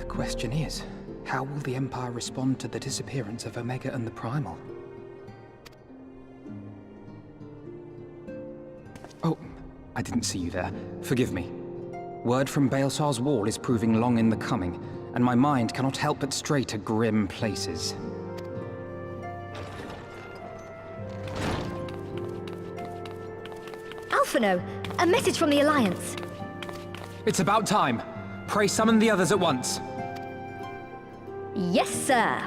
Question is, how will the Empire respond to the disappearance of Omega and the Primal? Oh, I didn't see you there. Forgive me. Word from Baelsar's wall is proving long in the coming, and my mind cannot help but stray to grim places. Alphino, a message from the Alliance. It's about time. Pray summon the others at once. Yes, sir.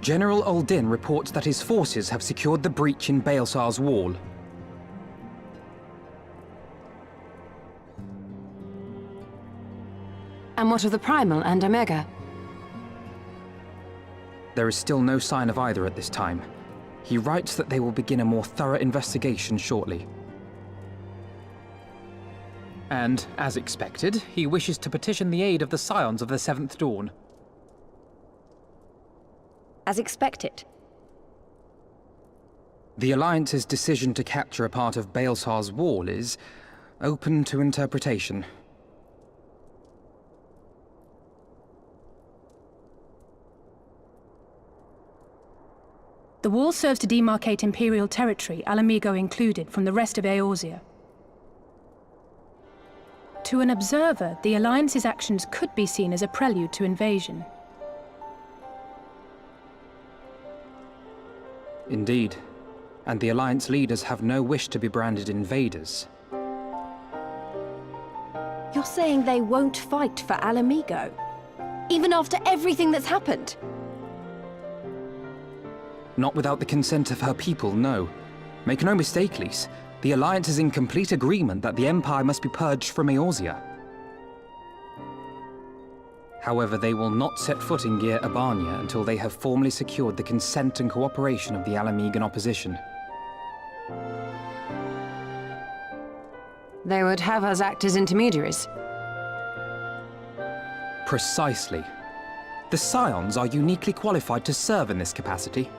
General Uldin reports that his forces have secured the breach in Baelsar's wall. And what of the Primal and Omega? There is still no sign of either at this time. He writes that they will begin a more thorough investigation shortly. And, as expected, he wishes to petition the aid of the Scions of the Seventh Dawn. As expected. The Alliance's decision to capture a part of Baelsar's wall is open to interpretation. The wall serves to demarcate Imperial territory, Alamigo included, from the rest of Eorzea. To an observer, the Alliance's actions could be seen as a prelude to invasion. Indeed. And the Alliance leaders have no wish to be branded invaders. You're saying they won't fight for Alamigo? Even after everything that's happened? Not without the consent of her people, no. Make no mistake, Lys. The Alliance is in complete agreement that the Empire must be purged from Eorzea. However, they will not set foot in Gyr Abania until they have formally secured the consent and cooperation of the Alamigan opposition. They would have us act as intermediaries. Precisely. The Scions are uniquely qualified to serve in this capacity.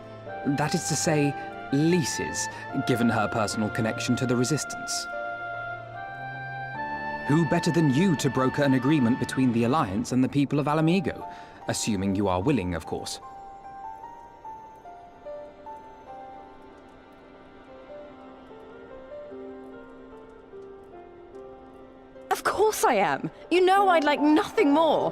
That is to say, Lys's, given her personal connection to the Resistance. Who better than you to broker an agreement between the Alliance and the people of Alamigo? Assuming you are willing, of course. Of course I am! You know I'd like nothing more!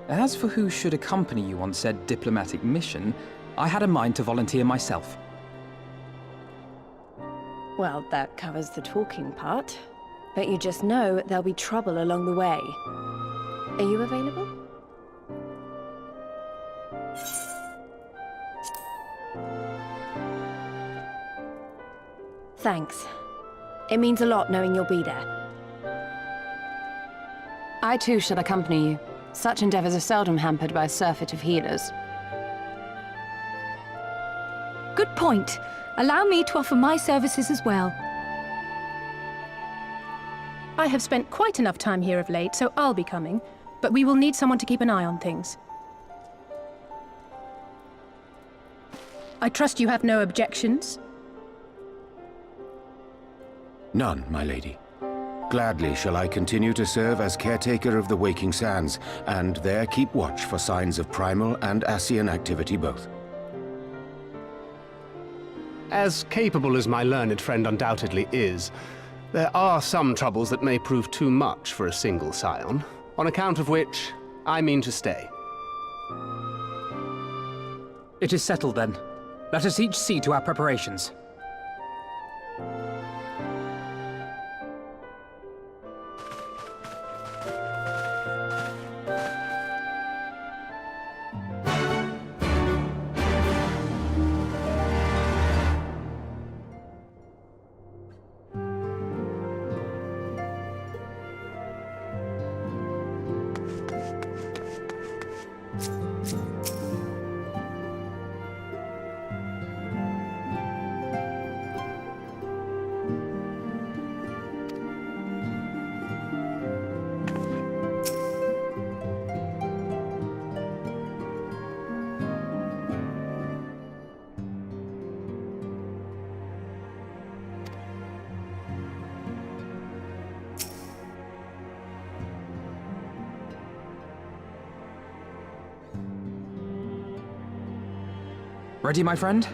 As for who should accompany you on said diplomatic mission, I had a mind to volunteer myself. Well, that covers the talking part. But you just know there'll be trouble along the way. Are you available? Thanks. It means a lot knowing you'll be there. I too shall accompany you. Such endeavors are seldom hampered by a surfeit of healers. Good point. Allow me to offer my services as well. I have spent quite enough time here of late, so I'll be coming. But we will need someone to keep an eye on things. I trust you have no objections? None, my lady. Gladly shall I continue to serve as caretaker of the Waking Sands, and there keep watch for signs of primal and Ascian activity both. As capable as my learned friend undoubtedly is, there are some troubles that may prove too much for a single scion, on account of which I mean to stay. It is settled then. Let us each see to our preparations. Ready, my friend?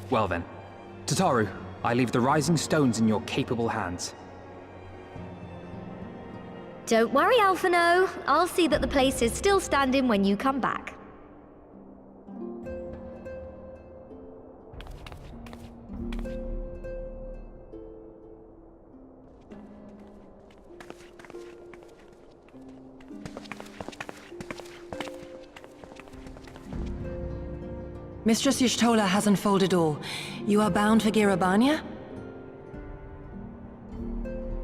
Well then. Tataru, I leave the rising stones in your capable hands. Don't worry, Alphino. I'll see that the place is still standing when you come back. Mistress Y'shtola has unfolded all. You are bound for Girabania?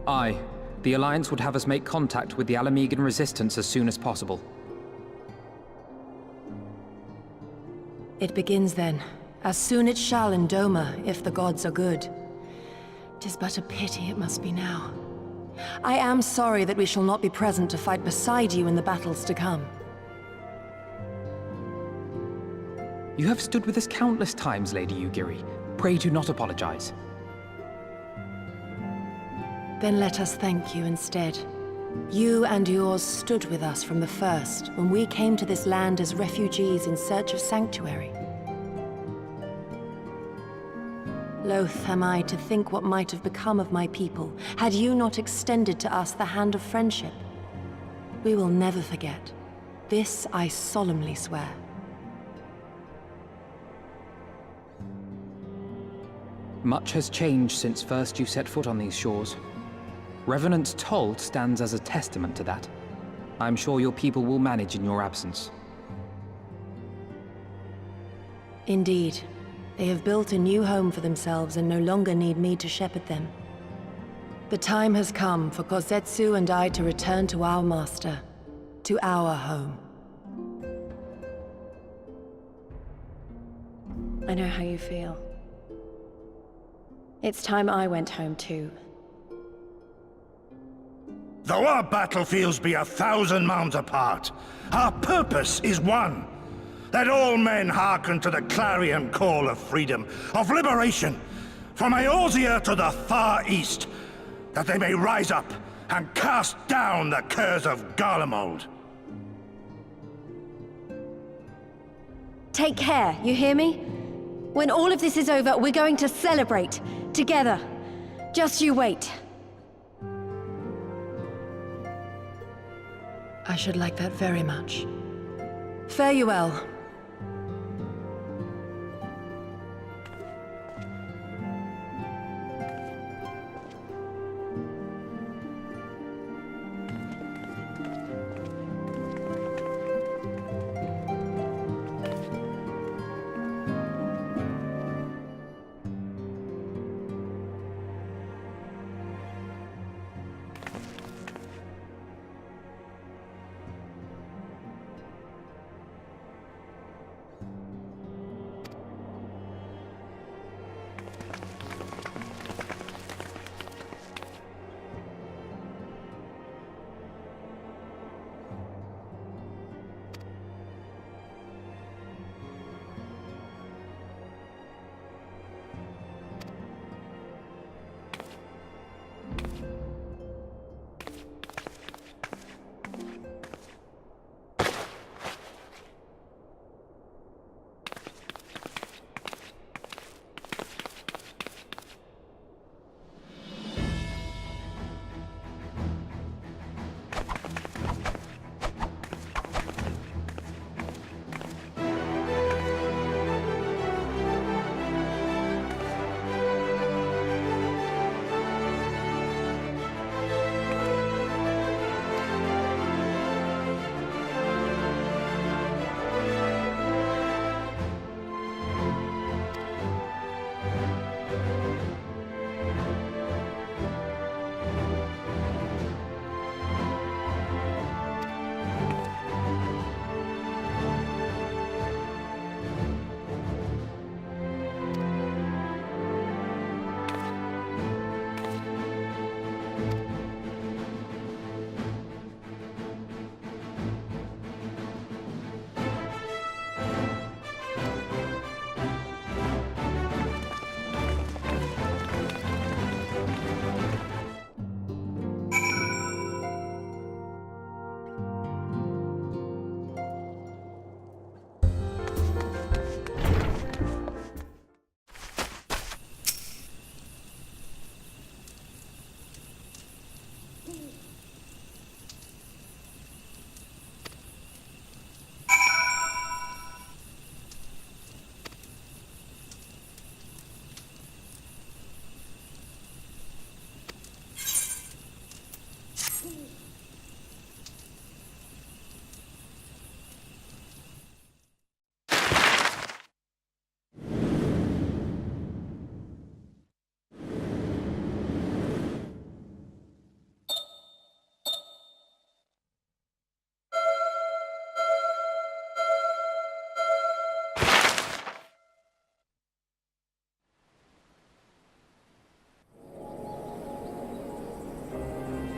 Aye. The Alliance would have us make contact with the Alamegan resistance as soon as possible. It begins then. As soon it shall in Doma, if the gods are good. 'Tis but a pity it must be now. I am sorry that we shall not be present to fight beside you in the battles to come. You have stood with us countless times, Lady Yugiri. Pray do not apologize. Then let us thank you instead. You and yours stood with us from the first, when we came to this land as refugees in search of sanctuary. Loath am I to think what might have become of my people, had you not extended to us the hand of friendship. We will never forget. This I solemnly swear. Much has changed since first you set foot on these shores. Revenant's toll stands as a testament to that. I'm sure your people will manage in your absence. Indeed. They have built a new home for themselves and no longer need me to shepherd them. The time has come for Kozetsu and I to return to our master, to our home. I know how you feel. It's time I went home too. Though our battlefields be 1,000 mounds apart, our purpose is one. That all men hearken to the clarion call of freedom, of liberation, from Eorzea to the far east, that they may rise up and cast down the curse of Garlemald. Take care, you hear me? When all of this is over, we're going to celebrate, together. Just you wait. I should like that very much. Fare you well.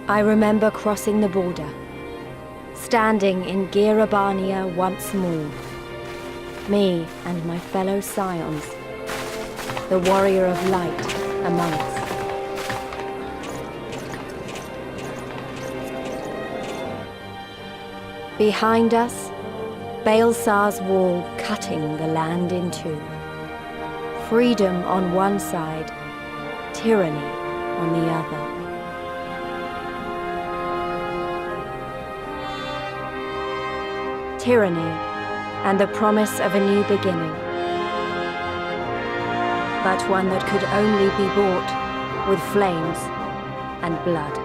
I remember crossing the border, standing in Girabania once more. Me and my fellow scions, the warrior of light among us. Behind us, Baelsar's wall cutting the land in two. Freedom on one side, tyranny on the other. Tyranny and the promise of a new beginning. But one that could only be bought with flames and blood.